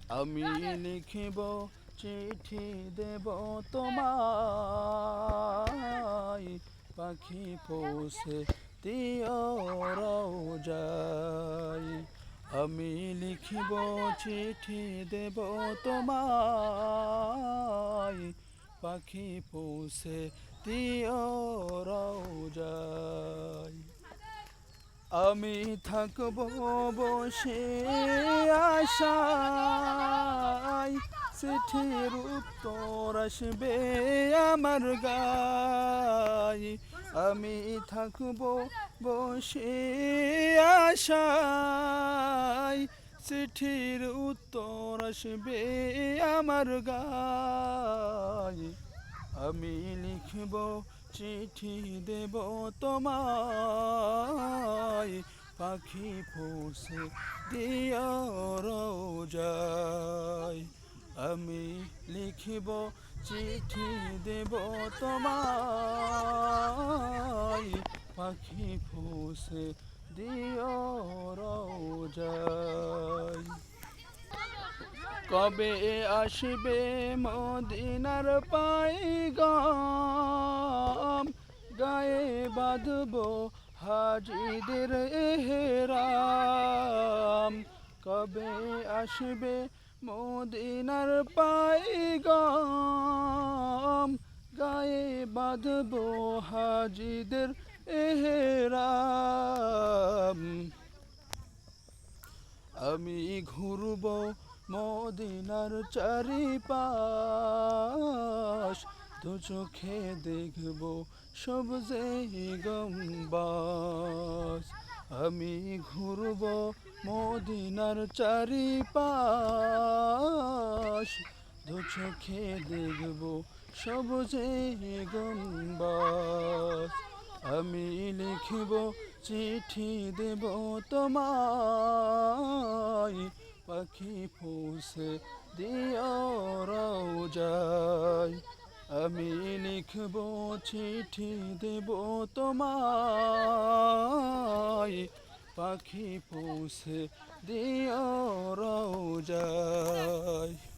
আমি লিখিব চিঠি দেব তোমায়, পাখি পৌঁছে দিও রওজায়। আমি লিখিব চিঠি দেব তোমায়, পাখি পৌঁছে দিও রওজায়। আমি থাকব বসে আশায়, চিঠির উত্তর আসবে আমার গায়ে। আমি থাকব বসে আশায়, চিঠির উত্তর আসবে আমার গায়ে। আমি লিখব চিঠি দেব তোমায়, পাখি পৌঁছে দিও রওজায়। আমি লিখিব চিঠি দেব তোমায়, পাখি পৌঁছে দিও রওজায়। কবে আসবে মদিনার পায়গাম, গায়ে বাঁধব হাজিদের এহরাম। কবে আসবে মদিনার পায়গাম, গায়ে বাঁধব হাজিদের এহরাম। আমি ঘুরব মদিনার চারিপাশ, দু চোখে দেখব সবজে গম্বাস। আমি ঘুরব মদিনার চারিপাশ, দু চোখে দেখব সবজে গম্বাস। আমি লিখিব চিঠি দেব তোমায়, পাখি পৌঁছে দিও রওজায়। আমি লিখব চিঠি দেব তোমায়, পাখি পৌঁছে দিও রওজায়।